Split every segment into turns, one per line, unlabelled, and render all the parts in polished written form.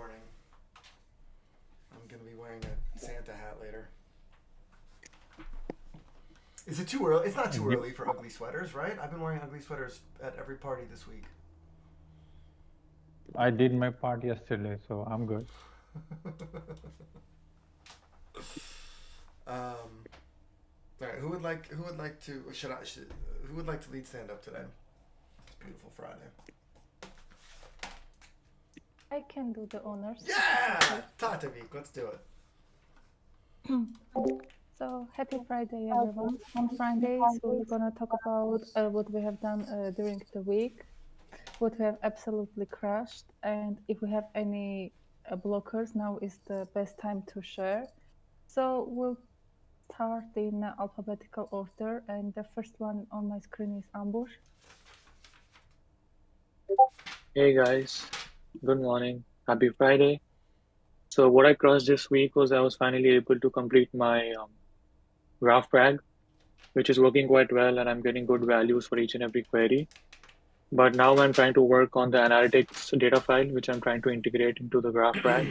morning. I'm going to be wearing a Santa hat later. Is it too early? It's not too early for ugly sweaters, right? I've been wearing ugly sweaters at every party this week.
I did my part yesterday, so I'm good.
All right. Who would like to who would like to lead stand up today? It's a beautiful Friday.
I can do the honors.
Yeah, Tatavik, let's do it.
So happy Friday, everyone. On Fridays, we're gonna talk about what we have done during the week, what we have absolutely crushed, and if we have any blockers, now is the best time to share. So we'll start in alphabetical order, and the first one on my screen is Ambush.
Hey guys, good morning. Happy Friday. So what I crossed this week was I was finally able to complete my graph rag, which is working quite well, and I'm getting good values for each and every query. But now I'm trying to work on the analytics data file, which I'm trying to integrate into the graph rag.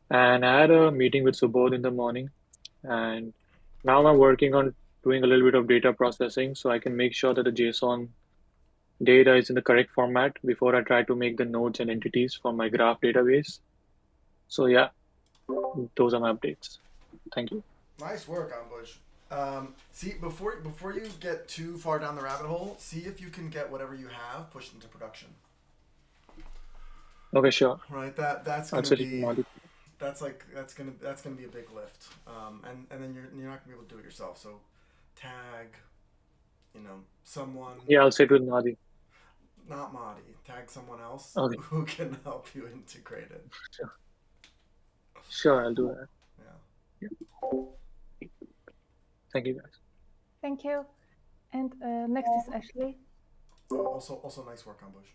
And I had a meeting with Subodh in the morning, and now I'm working on doing a little bit of data processing so I can make sure that the JSON data is in the correct format before I try to make the nodes and entities for my graph database. So yeah, those are my updates. Thank you.
Nice work, Ambush. See, before you get too far down the rabbit hole, see if you can get whatever you have pushed into production.
Okay, sure.
Right. That's
I'll
gonna
set it to
be
Maury.
that's gonna be a big lift. And then you're not gonna be able to do it yourself. So tag, someone,
Yeah, I'll set it with Maury.
not Madi. Tag someone else
Okay,
who can help you integrate it.
sure. Sure, I'll do that.
Yeah.
Yeah. Thank you, guys.
Thank you. And next is Ashley.
Oh, also nice work, Ambush.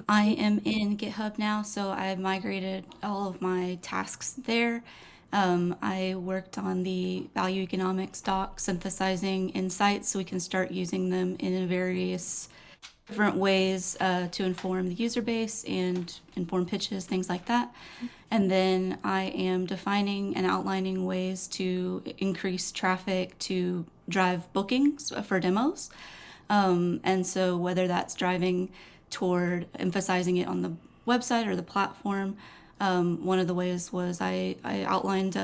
I am in GitHub now, so I've migrated all of my tasks there. I worked on the value economics doc, synthesizing insights so we can start using them in various different ways to inform the user base and inform pitches, things like that. And then I am defining and outlining ways to increase traffic to drive bookings for demos. And so whether that's driving toward emphasizing it on the website or the platform, one of the ways was I outlined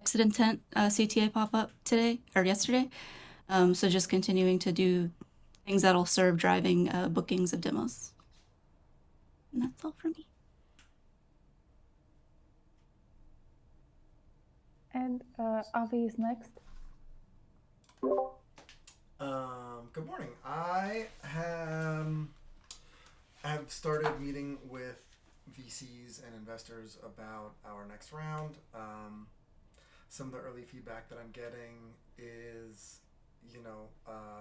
exit intent CTA pop up today or yesterday. So just continuing to do things that'll serve driving bookings of demos. And that's all for me.
And Avi is next.
Good morning. I have started meeting with VCs and investors about our next round. Some of the early feedback that I'm getting is,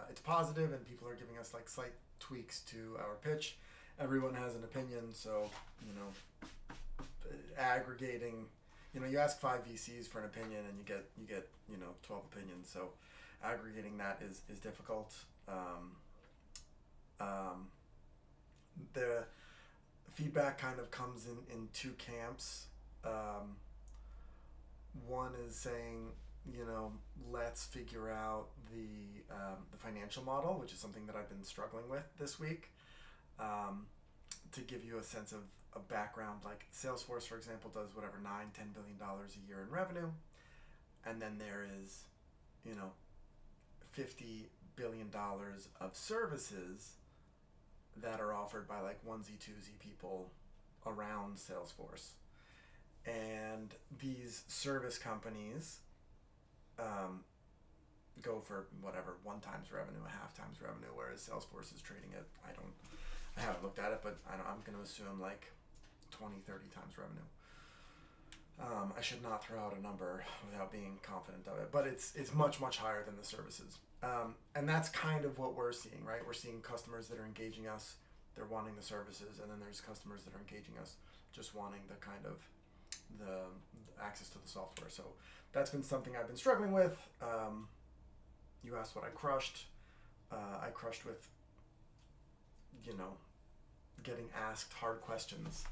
it's positive, and people are giving us like slight tweaks to our pitch. Everyone has an opinion, so aggregating. You ask 5 VCs for an opinion, and you get 12 opinions. So aggregating that is difficult. The feedback kind of comes in 2 camps. One is saying, let's figure out the financial model, which is something that I've been struggling with this week. To give you a sense of a background, like Salesforce, for example, does whatever $9-10 billion a year in revenue, and then there is, $50 billion of services that are offered by like onesie twosie people around Salesforce. And these service companies go for whatever 1 times revenue, a half times revenue, whereas Salesforce is trading at, I haven't looked at it, but I'm going to assume like 20-30 times revenue. I should not throw out a number without being confident of it, but it's much higher than the services. And that's kind of what we're seeing, right? We're seeing customers that are engaging us, they're wanting the services, and then there's customers that are engaging us just wanting the kind of the access to the software. So that's been something I've been struggling with. You asked what I crushed. I crushed with getting asked hard questions.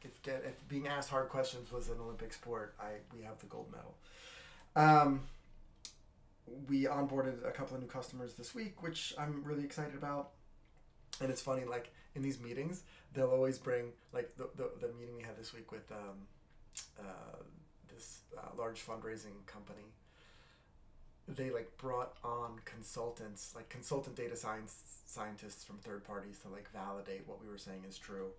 If being asked hard questions was an Olympic sport, we have the gold medal. We onboarded a couple of new customers this week, which I'm really excited about. And it's funny, like in these meetings, they'll always bring like the meeting we had this week with this large fundraising company. They like brought on consultants, like consultant data scientists from third parties to like validate what we were saying is true.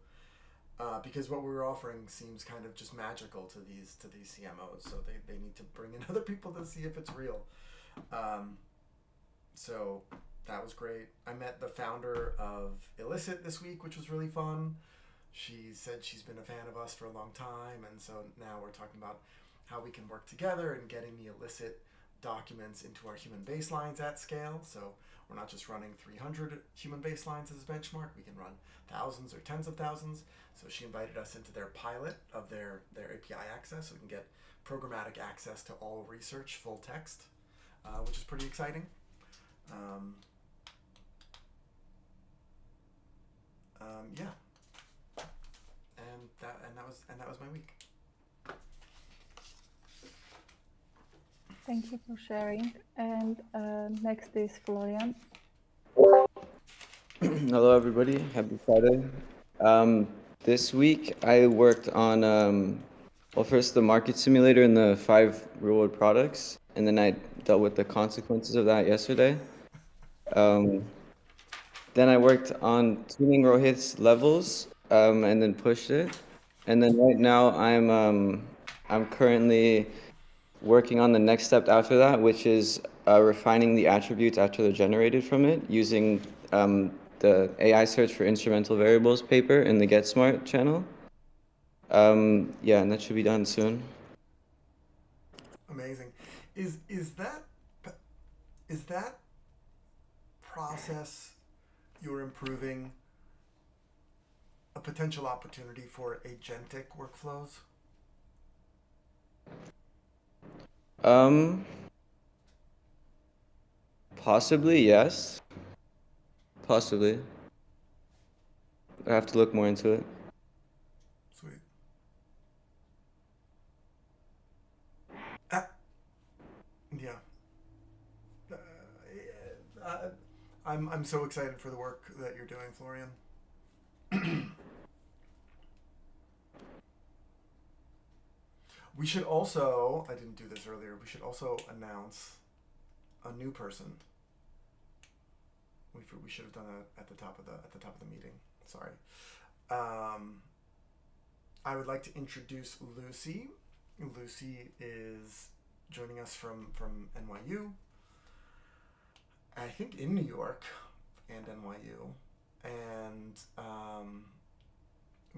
Because what we were offering seems kind of just magical to these CMOs, so they need to bring in other people to see if it's real. So that was great. I met the founder of Illicit this week, which was really fun. She said she's been a fan of us for a long time, and so now we're talking about how we can work together and getting the Illicit documents into our human baselines at scale. So we're not just running 300 human baselines as a benchmark. We can run thousands or tens of thousands. So she invited us into their pilot of their API access, so we can get programmatic access to all research full text, which is pretty exciting. Yeah, and that was my week.
Thank you for sharing. And next is Florian.
Hello, everybody. Happy Friday. This week I worked on, well, first the market simulator and the 5 real-world products, and then I dealt with the consequences of that yesterday. Then I worked on tuning Rohit's levels, and then pushed it. And then right now I'm currently working on the next step after that, which is refining the attributes after they're generated from it using the AI search for instrumental variables paper in the Get Smart channel. Yeah, and that should be done soon.
Amazing. Is that process you're improving a potential opportunity for agentic workflows?
Possibly, yes. Possibly. I have to look more into it.
Sweet. Yeah. I'm so excited for the work that you're doing, Florian. We should also, I didn't do this earlier, we should also announce a new person. We should have done it at the top of the meeting. Sorry. I would like to introduce Lucy. Lucy is joining us from NYU. I think in New York and NYU. And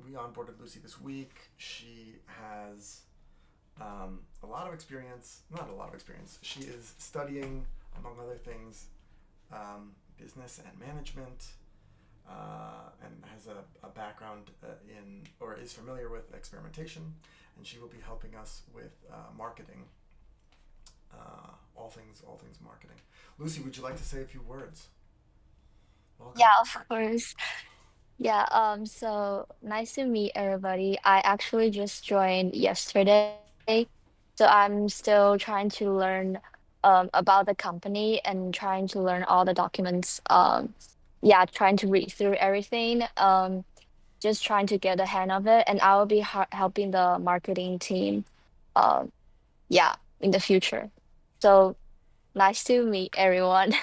we onboarded Lucy this week. She has a lot of experience, not a lot of experience. She is studying, among other things, business and management, and has a background in, or is familiar with experimentation, and she will be helping us with marketing, all things marketing. Lucy, would you like to say a few words? Welcome.
Yeah, of course. Yeah, so nice to meet everybody. I actually just joined yesterday, so I'm still trying to learn about the company and trying to learn all the documents. Yeah, trying to read through everything. Just trying to get the hang of it, and I will be helping the marketing team. Um, yeah, in the future. So nice to meet everyone.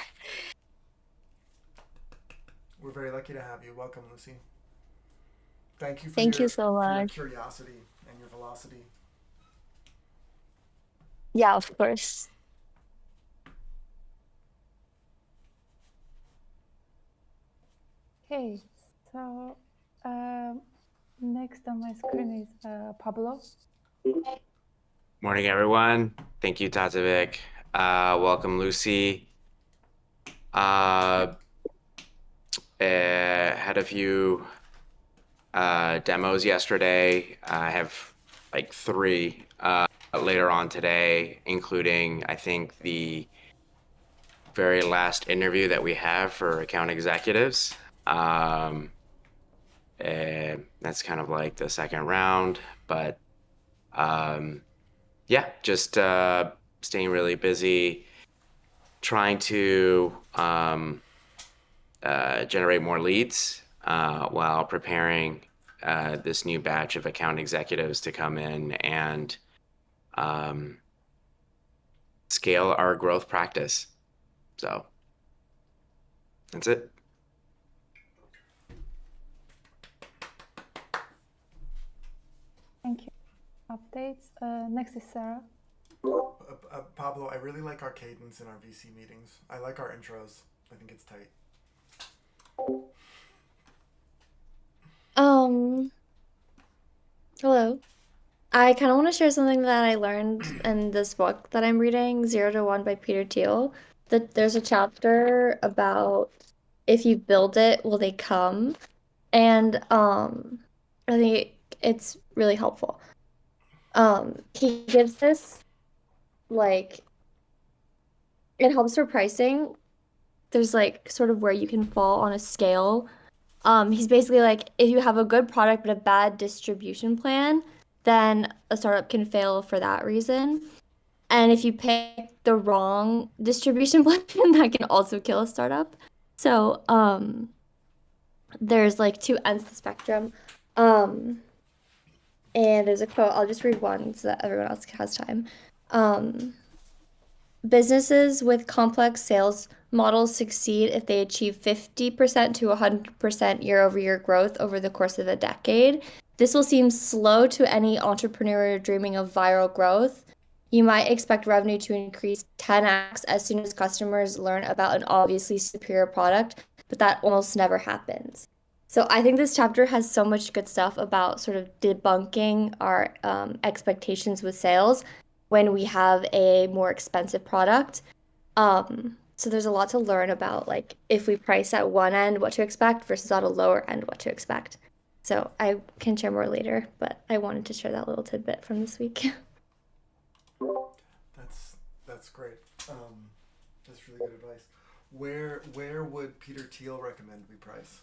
We're very lucky to have you. Welcome, Lucy. Thank you for
Thank you
your
so much.
curiosity and your velocity.
Yeah, of course.
Okay, so next on my screen is Pablo.
Morning, everyone. Thank you, Tatovic. Welcome, Lucy. Had a few demos yesterday. I have like 3 later on today, including, I think, the very last interview that we have for account executives. That's kind of like the second round, but yeah, just staying really busy, trying to generate more leads while preparing this new batch of account executives to come in and scale our growth practice. So that's it.
Thank you. Updates. Next is Sarah.
Pablo, I really like our cadence in our VC meetings. I like our intros. I think it's tight.
Hello. I kind of want to share something that I learned in this book that I'm reading, 0 to 1 by Peter Thiel. That there's a chapter about if you build it, will they come? And I think it's really helpful. He gives this like it helps for pricing. There's like sort of where you can fall on a scale. He's basically like, if you have a good product but a bad distribution plan, then a startup can fail for that reason. And if you pick the wrong distribution plan, that can also kill a startup. So, there's like two ends of the spectrum. And there's a quote, I'll just read one so that everyone else has time. Businesses with complex sales models succeed if they achieve 50% to 100% year-over-year growth over the course of a decade. This will seem slow to any entrepreneur dreaming of viral growth. You might expect revenue to increase 10x as soon as customers learn about an obviously superior product, but that almost never happens. So I think this chapter has so much good stuff about sort of debunking our expectations with sales when we have a more expensive product. So there's a lot to learn about, like if we price at one end, what to expect versus at a lower end, what to expect. So I can share more later, but I wanted to share that little tidbit from this week.
That's great. That's really good advice. Where would Peter Thiel recommend we price?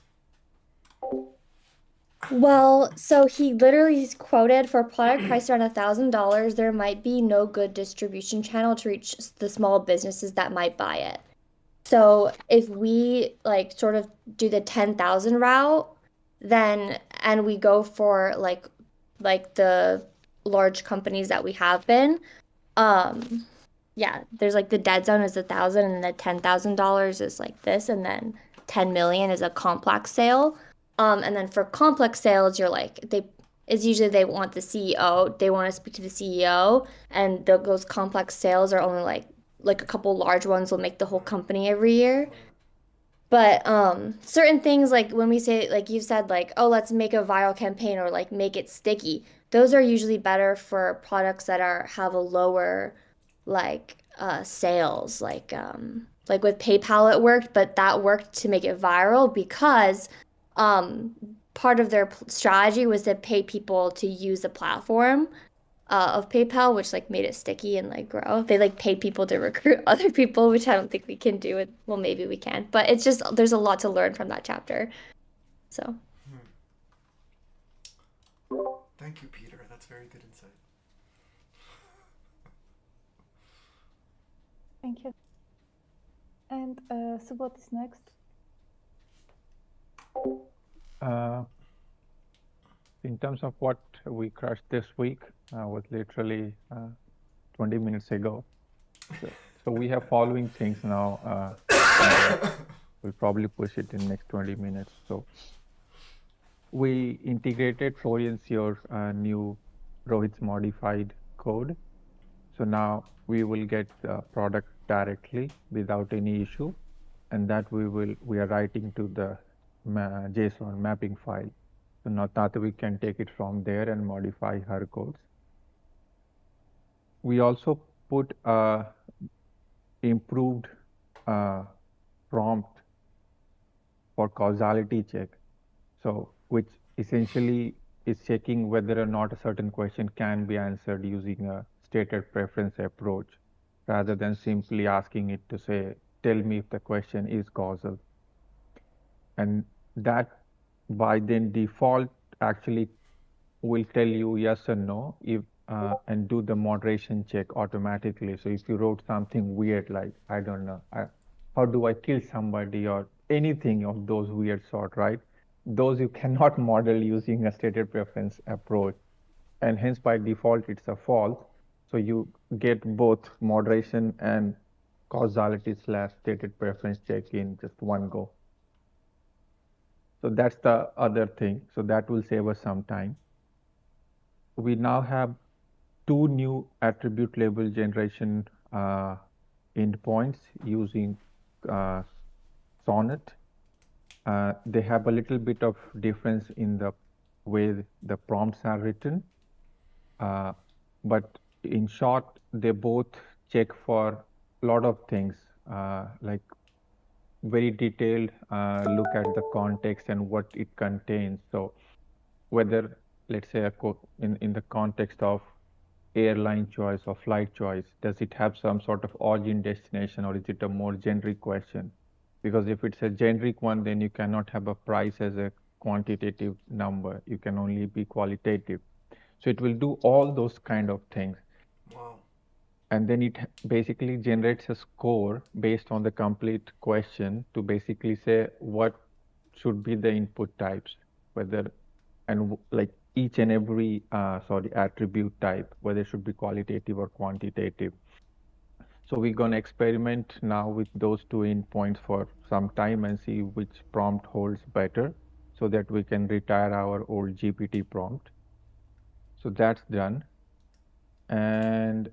Well, so he literally is quoted for a product priced around $1,000, there might be no good distribution channel to reach the small businesses that might buy it. So if we like sort of do the 10,000 route, then and we go for like the large companies that we have been, yeah, there's like the dead zone is 1,000 and the $10,000 is like this, and then 10 million is a complex sale. And then for complex sales, you're like it's usually they want the CEO, they want to speak to the CEO, and those complex sales are only like a couple large ones will make the whole company every year. But certain things like when we say like you said like oh let's make a viral campaign or like make it sticky, those are usually better for products that are have a lower like sales like with PayPal it worked, but that worked to make it viral because um part of their strategy was to pay people to use the platform of PayPal, which like made it sticky and like grow. They like paid people to recruit other people, which I don't think we can do it. Well, maybe we can, but it's just there's a lot to learn from that chapter. So
Thank you, Peter. That's very good insight.
Thank you. And Subot is next.
In terms of what we crushed this week, was literally 20 minutes ago. So we have following things now. We'll probably push it in next 20 minutes. So we integrated Florian's new Rohit's modified code. So now we will get the product directly without any issue, and that we are writing to the JSON mapping file. So now that we can take it from there and modify her codes. We also put a improved prompt for causality check. So which essentially is checking whether or not a certain question can be answered using a stated preference approach rather than simply asking it to say, tell me if the question is causal. And that by then default actually will tell you yes or no if and do the moderation check automatically. So if you wrote something weird like I don't know, how do I kill somebody or anything of those weird sort, right? Those you cannot model using a stated preference approach, and hence by default it's a false. So you get both moderation and causality slash stated preference check in just one go. So that's the other thing. So that will save us some time. We now have two new attribute label generation endpoints using uh, Sonnet. They have a little bit of difference in the way the prompts are written, but in short, they both check for a lot of things, like very detailed look at the context and what it contains. So whether, let's say, in the context of airline choice or flight choice, does it have some sort of origin destination, or is it a more generic question? Because if it's a generic one, then you cannot have a price as a quantitative number. You can only be qualitative. So it will do all those kind of things.
Wow.
And then it basically generates a score based on the complete question to basically say what should be the input types, whether and like each and every attribute type, whether it should be qualitative or quantitative. So we're going to experiment now with those two endpoints for some time and see which prompt holds better so that we can retire our old GPT prompt. So that's done. And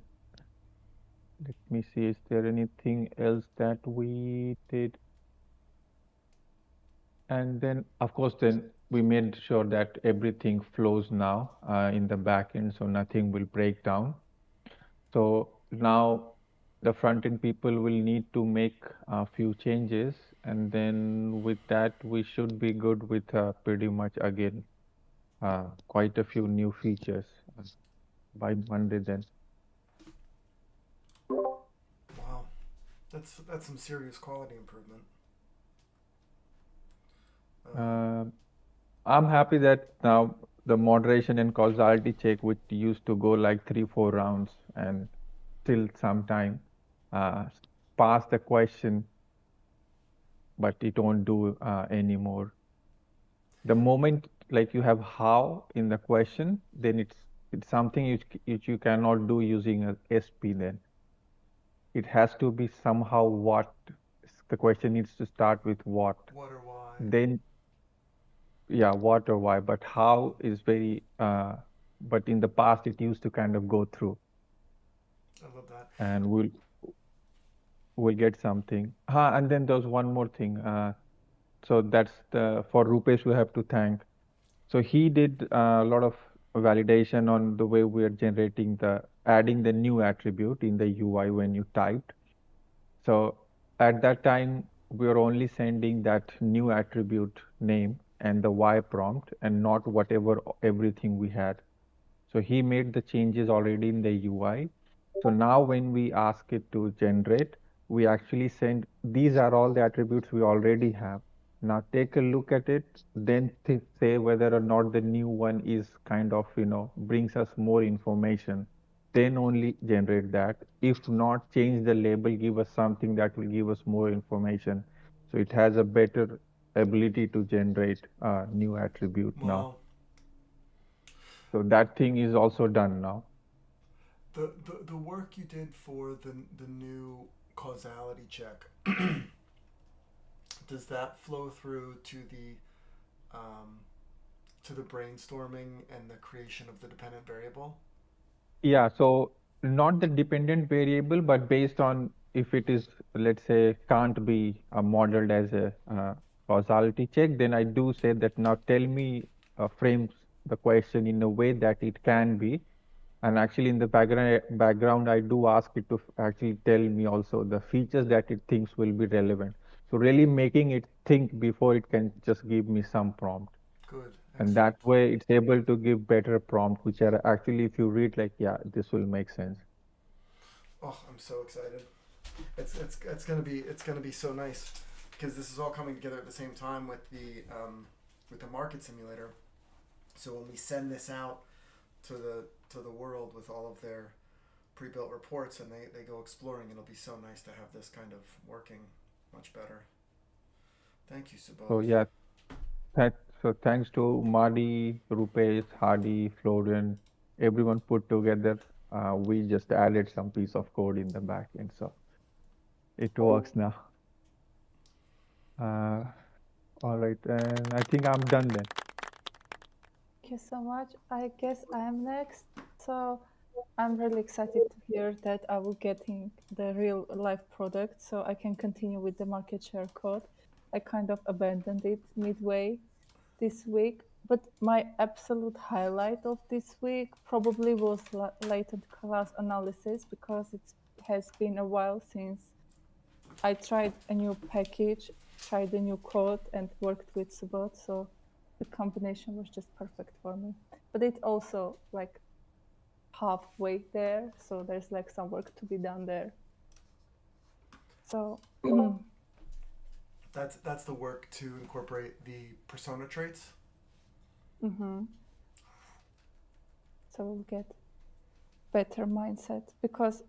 let me see, is there anything else that we did? And then, of course, then we made sure that everything flows now in the backend, so nothing will break down. So now the front-end people will need to make a few changes, and then with that, we should be good with pretty much, again, quite a few new features by Monday then.
Wow, that's some serious quality improvement.
I'm happy that now the moderation and causality check, which used to go like 3-4 rounds and till some time, pass the question, but it won't do anymore. The moment like you have how in the question, then it's something which you cannot do using a SP then. It has to be somehow what. The question needs to start with what.
What or why?
Then, yeah, what or why, but how is very, but in the past it used to kind of go through.
I love that.
And we'll get something. And then there's one more thing. So that's for Rupesh we have to thank. So he did a lot of validation on the way we are adding the new attribute in the UI when you typed. So at that time, we were only sending that new attribute name and the Y prompt and not whatever everything we had. So he made the changes already in the UI. So now when we ask it to generate, we actually send, these are all the attributes we already have. Now take a look at it, then say whether or not the new one is kind of, brings us more information. Then only generate that. If not, change the label, give us something that will give us more information. So it has a better ability to generate a new attribute now.
Wow.
So that thing is also done now.
The work you did for the new causality check, does that flow through to the brainstorming and the creation of the dependent variable?
Yeah, so not the dependent variable, but based on if it is, let's say, can't be modeled as a causality check, then I do say that now tell me, frames the question in a way that it can be. And actually in the background, I do ask it to actually tell me also the features that it thinks will be relevant. So really making it think before it can just give me some prompt.
Good.
And
Excellent.
that way it's able to give better prompt, which are actually, if you read, like, yeah, this will make sense.
Oh, I'm so excited. It's gonna be so nice. because this is all coming together at the same time with the market simulator. So when we send this out to the world with all of their pre-built reports and they go exploring, it'll be so nice to have this kind of working much better. Thank you, Subodh.
So yeah, so thanks to Madi, Rupesh, Hardy, Florian, everyone put together. We just added some piece of code in the back end, so it works now. All right, and I think I'm done then.
Thank you so much. I guess I am next. So I'm really excited to hear that I will getting the real life product so I can continue with the market share code. I kind of abandoned it midway this week, but my absolute highlight of this week probably was latent class analysis because it has been a while since I tried a new package, tried a new code, and worked with Subot. So the combination was just perfect for me. But it also like halfway there, so there's like some work to be done there. So
that's the work to incorporate the persona traits.
So we'll get better mindset because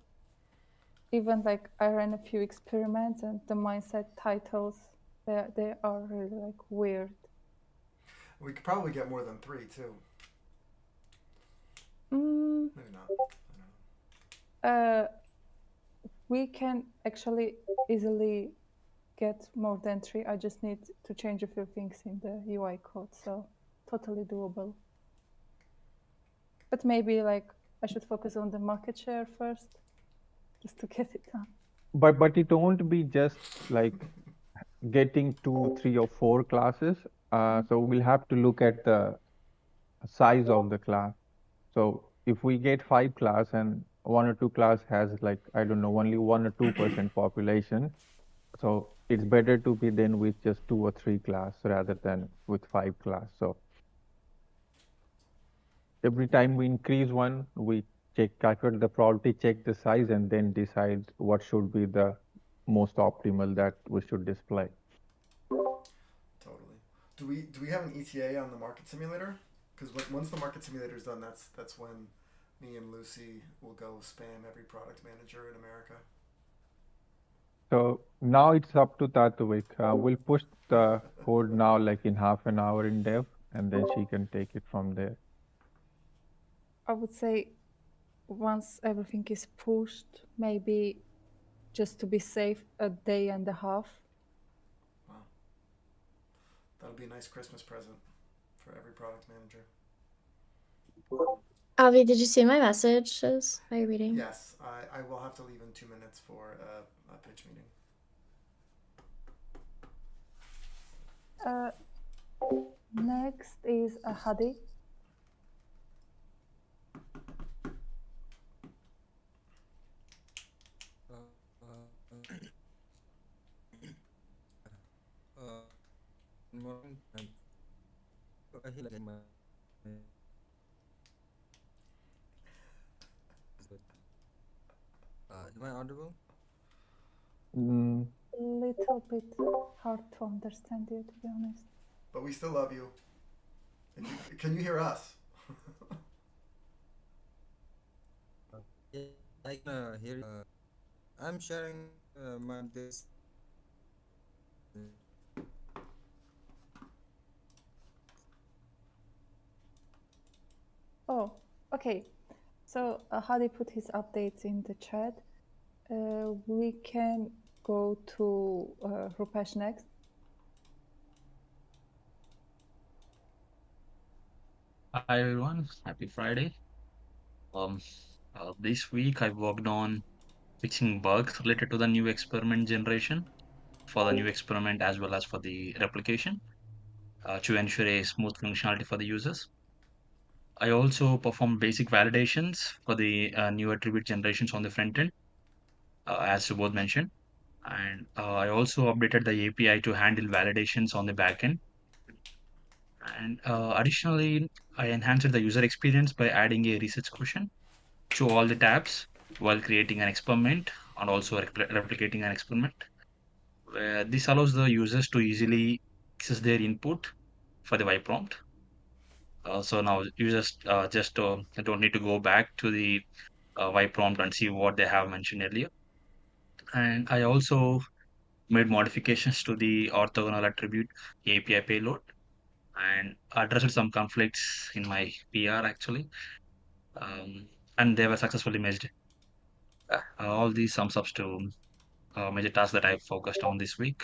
even like I ran a few experiments and the mindset titles they are really like weird.
We could probably get more than 3 too. Maybe not. I don't know.
We can actually easily get more than 3. I just need to change a few things in the UI code, so totally doable. But maybe like I should focus on the market share first, just to get it done.
But it won't be just like getting 2, 3, or 4 classes. So we'll have to look at the size of the class. So if we get 5 class and 1 or 2 class has like, I don't know, only 1 or 2% population, so it's better to be then with just 2 or 3 class rather than with 5 class. So every time we increase one, we calculate the probability, check the size, and then decide what should be the most optimal that we should display.
Totally. Do we have an ETA on the market simulator? Because once the market simulator is done, that's when me and Lucy will go spam every product manager in America.
So now it's up to Tatuvik. We'll push the code now like in half an hour in dev, and then she can take it from there.
I would say once everything is pushed, maybe just to be safe, a day and a half.
Wow. That'll be a nice Christmas present for every product manager.
Avi, did you see my messages? Are you reading?
Yes, I will have to leave in 2 minutes for a pitch meeting.
Next is Hadi.
Morning. I feel like my am I audible?
Little bit hard to understand you, to be honest.
But we still love you. Can you hear us?
Yeah, I can hear you. I'm sharing my this.
Oh, okay. So Hadi put his updates in the chat. We can go to Rupesh next.
Hi everyone, happy Friday. This week I worked on fixing bugs related to the new experiment generation for the new experiment as well as for the replication to ensure a smooth functionality for the users. I also performed basic validations for the new attribute generations on the front end, as both mentioned. And I also updated the API to handle validations on the back end. And additionally, I enhanced the user experience by adding a research question to all the tabs while creating an experiment and also replicating an experiment. This allows the users to easily access their input for the why prompt. So now users just don't need to go back to the why prompt and see what they have mentioned earlier. And I also made modifications to the orthogonal attribute API payload and addressed some conflicts in my PR actually. And they were successfully merged. All these sums up to major tasks that I focused on this week.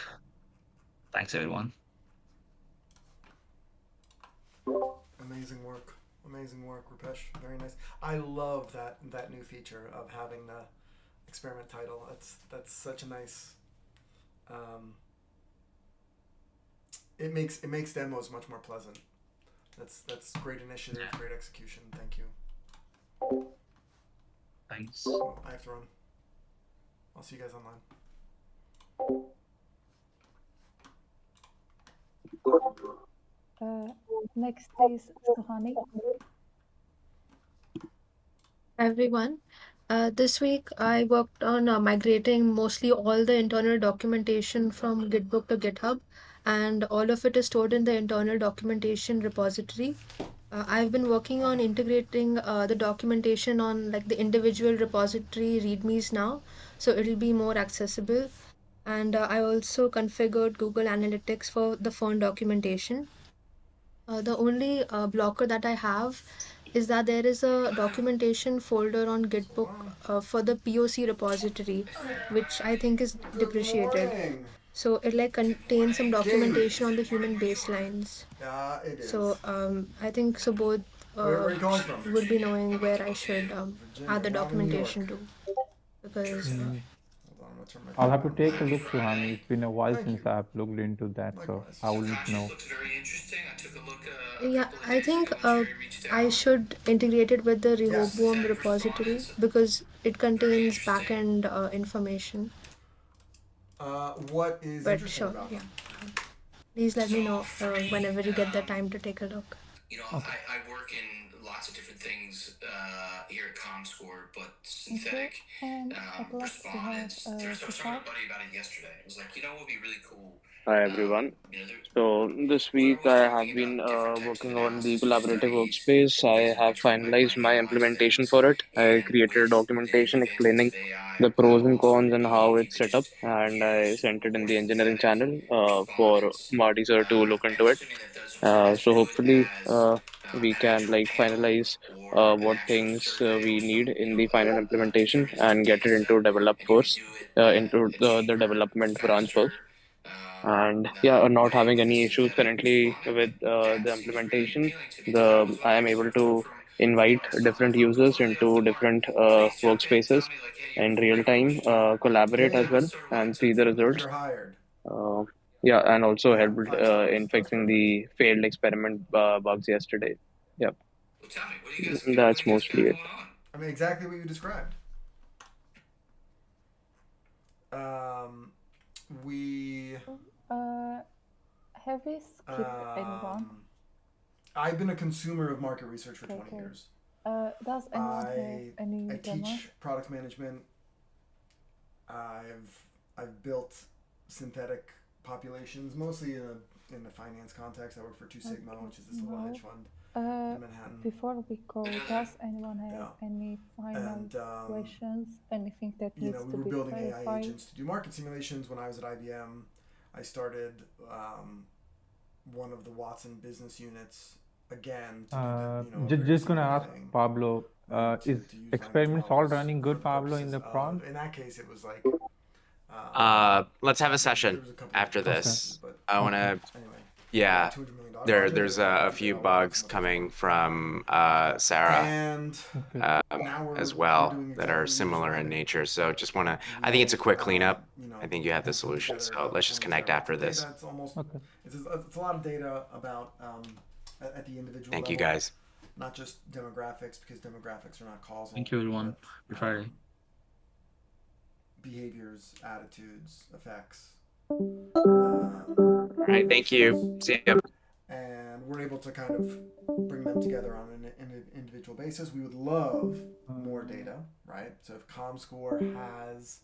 Thanks, everyone.
Amazing work. Amazing work, Rupesh. Very nice. I love that new feature of having the experiment title. That's such a nice. It makes demos much more pleasant. That's great initiative, great execution. Thank you.
Thanks.
Oh, I have to run. I'll see you guys online.
Next is Suhani.
Everyone. This week I worked on migrating mostly all the internal documentation from Gitbook to GitHub, and all of it is stored in the internal documentation repository. I've been working on integrating the documentation on like the individual repository readmes now, so it'll be more accessible. And I also configured Google Analytics for the phone documentation. The only blocker that I have is that there is a documentation folder on Gitbook for the POC repository, which I think is depreciated. So it like contains some documentation on the human baselines.
It is.
So I think so both
Where are you calling from?
would be knowing where I should
Virginia.
add the
Now I'm in New
documentation
York.
to, because
Hold on, I'm gonna turn my
I'll have to
camera on.
take a look, Suhani. It's been a while
Thank
since
you.
I've looked into that, so
Likewise.
I will need to know.
Looks very interesting. I took a look
yeah,
couple of
I
days
think
ago. Jerry reached
I
out.
should integrate it with the
Yes.
Rehoboam repository because it contains backend information.
What is
But
interesting
sure,
about
yeah.
them?
Please let me
So
know
for me,
whenever you get the time to take a look.
You know,
Okay.
I work in lots of different things here at ComScore, but
Thank you.
synthetic
And at last we have
respondents. I was talking to
Tushar.
a buddy about it yesterday. It was like, you know, what would be really cool.
Hi everyone.
You know,
So this
we're
week
always
I
talking
have been
about different types of
working on the
analysis or
collaborative
studies,
workspace.
ways
I
in
have
which we
finalized
might
my
analyze
implementation
things,
for it. I
and
created
with the
documentation
advancements
explaining
of AI,
the
what could
pros and
also
cons and
be
how
if you
it's
could
set up,
just
and I
use
sent it in
more
the engineering
synthetic
channel for
respondents.
Marty sir to look
And
into it.
assuming that those are as
So
good
hopefully
as
we
an
can
actual
like
panel
finalize
or an
what
actual
things
survey
we
or some,
need
you
in
know,
the final implementation
thirty to
and
fifty
get it into
percent
develop
and you could
first,
do it
into
a
the
cheaper,
development branch first.
faster
And yeah, not
way
having
with a
any issues
synthetic
currently
responder.
with
That
the
seems really
implementation.
appealing to me. So I was
I am
wondering if you
able
could go
to
from
invite
some
different
level
users
completely off
into
the mark.
different
Please jump in, tell
workspaces
me like, hey,
in
what are
real
you
time,
pushing on?
collaborate as
Good.
well,
What sort of
and
lines of
see the
You're
results.
hired.
Yeah, and also
Yeah,
helped
5 stars.
in
That's
fixing
great.
the failed experiment bugs yesterday. Yeah,
Well, tell me, what do you guys what
that's
do you guys
mostly
got
it.
going on?
I mean, exactly what you described. We.
Have we skipped anyone?
I've been a consumer of market research for 20
Okay.
years.
Does anyone have any
I
demos?
teach product management. I've built synthetic populations, mostly in the finance context. I work for Two Sigma, which is this little hedge fund in Manhattan.
Before we go, does anyone have any final questions? Anything that
You
needs
know, we
to
were
be
building AI
clarified?
agents to do market simulations when I was at IBM. I started one of the Watson business units again to do the, you know, a very
Just gonna
similar
ask
thing.
Pablo,
To
is
use language
experiments all
models
running
for
good,
the
Pablo, in
purposes
the prompt?
in that case, it was like.
Let's have a
There
session
was a couple
after
of
this.
but
I want to,
anyway,
yeah,
$200 million budget,
there's a few
figure out what
bugs
some of those
coming
were.
from Sarah
And
Okay.
now
as
we're
well
doing
that are
exactly what you
similar in
described.
nature. So just want to, I think it's a
We've,
quick cleanup.
you know,
I think you have the
kind of put
solution.
together
So let's just
almost
connect after
data.
this.
It's almost
Okay.
it's a lot of data about at the individual
Thank
level,
you guys.
not just demographics, because demographics are not causal.
Thank you, everyone.
but,
Happy Friday.
Behaviors, attitudes, effects.
All right. Thank you. See you.
And we're able to kind of bring them together on an individual basis. We would love more data, right? So if ComScore has,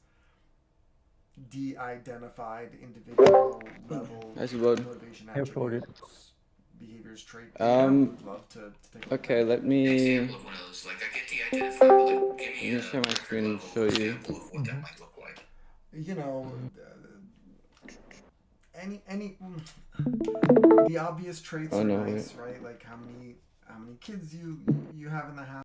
de-identified individual level
I see what.
motivation
I uploaded.
attributes, behaviors, trait data. Would love to take a look
Okay,
at it.
let me
Example of one of those. Like I get the identified, but like, give me
let me share my screen and show you.
example of what that might look like.
You know, any the obvious traits
Oh
are
no,
nice,
wait.
right? Like how many kids you have in the house.